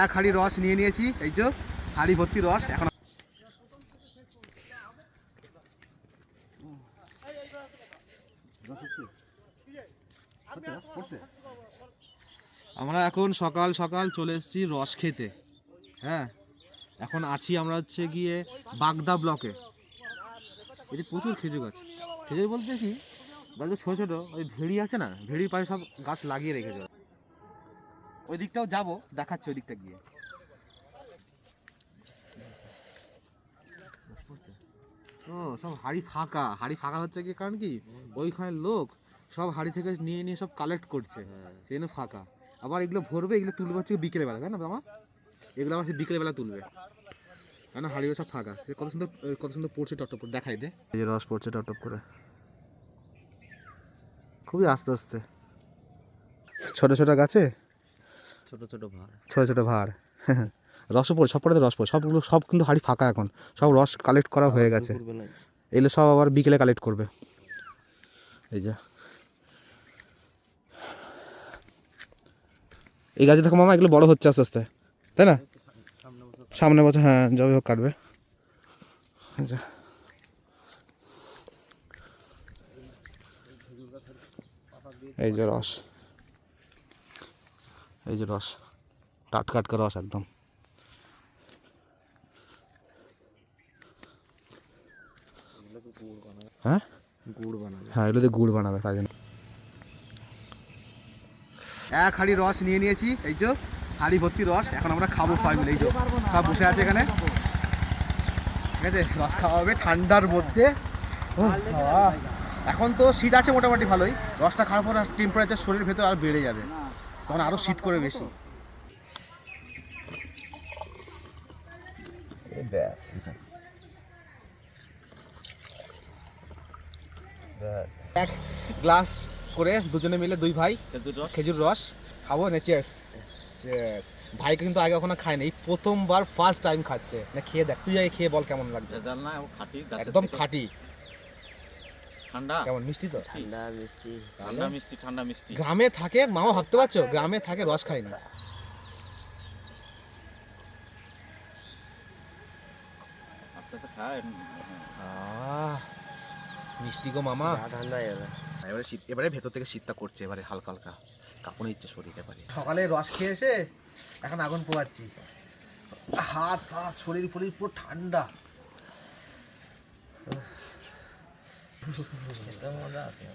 এক হাঁড়ি রস নিয়ে নিয়েছি, এই যে হাঁড়ি ভর্তি রস। এখন আমরা এখন সকাল সকাল চলে এসেছি রস খেতে। হ্যাঁ, এখন আছি আমরা হচ্ছে গিয়ে বাগদা ব্লকে। এটি প্রচুর খেজুর গাছ। খেজুর বলতে কি, গাছ ছোটো ছোটো ওই ভেড়ি আছে না, ভেড়ির পাশে সব গাছ লাগিয়ে রেখেছে। ওই দিকটাও যাবো, দেখাচ্ছে ওই দিকটা গিয়ে। ও সব হাড়ি ফাঁকা, হাড়ি ফাঁকা হচ্ছে কি কারণ কি, ওইখানে লোক সব হাড়ি থেকে নিয়ে নিয়ে সব কালেক্ট করছে, সেই জন্য ফাঁকা। আবার এগুলো ভরবে, এগুলো তুলবে হচ্ছে বিকেলবেলা, তাই না মামা? এগুলো আবার বিকেলবেলা তুলবে, কেন হাড়িগুলো সব ফাঁকা। কত সুন্দর পড়ছে টপ করে, দেখাই দে। এই যে রস পড়ছে টপ করে, খুবই আস্তে আস্তে। ছোট ছোট গাছে ছোট ছোট ভাড়, ছোট ছোট ভাড়। রসও পড়ে, সব পড়ে রস পড়ে, সবগুলো সব কিন্তু হাড়ি ফাঁকা এখন, সব রস কালেক্ট করা হয়ে গেছে। এগুলো সব আবার বিকেলে কালেক্ট করবে। এই যে এই গাছে দেখো মামা, এগুলো বড় হচ্ছে আস্তে আস্তে, তাই না? সামনে বছর, হ্যাঁ, যবে হোক কাটবে। আচ্ছা, এই যে রস, এই যে রস, টাটকা রস একদম। হ্যাঁ, গুড় বানাবে। হ্যাঁ, এগুলো দিয়ে গুড় বানাবে, তাই জন্য। এক হাঁড়ি রস নিয়ে নিয়েছি, এই যে হাঁড়ি ভর্তি রস। এখন আমরা খাবো সবাই মিলে, এই যে সব বসে আছে এখানে, ঠিক আছে? রস খাওয়া হবে ঠান্ডার মধ্যে। এখন তো শীত আছে মোটামুটি ভালোই, রসটা খাওয়ার পর টেম্পারেচার শরীরের ভেতর আরো বেড়ে যাবে, তখন আরো শীত করে বেশি। ব্যাস, এক গ্লাস করে দুজনে মিলে, দুই ভাই খেজুর রস খাবো না। চিয়ার্স। চিয়ার্স। ভাই কিন্তু আগে কখনো খায়নি, এই প্রথমবার ফার্স্ট টাইম খাচ্ছে। না খেয়ে দেখ, তুই আগে খেয়ে বল কেমন লাগছে। জাল না, খাঁটি, একদম খাঁটি। ঠান্ডা, কেমন মিষ্টি তো? ঠান্ডা মিষ্টি, ঠান্ডা মিষ্টি, ঠান্ডা মিষ্টি। গ্রামে থাকে মামা, ভাবতে পারছো, গ্রামে থাকে রস খায় না। আস্তে আস্তে খায়। মিষ্টি গো মামা। ঠান্ডা হয়ে যাবে। এবারে শীত, এবারে ভেতর থেকে শীতটা করছে, এবারে হালকা হালকা কাঁপুনি ইচ্ছে শরীর। এবারে সকালে রস খেয়ে এসে এখন আগুন পোয়াচ্ছি, হাত হাত শরীর ফরীর পুরো ঠান্ডা। মজা আছে,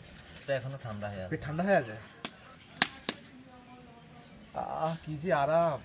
এখনো ঠান্ডা হয়ে আছে, পেট ঠান্ডা হয়ে আছে। কি যে আরাম।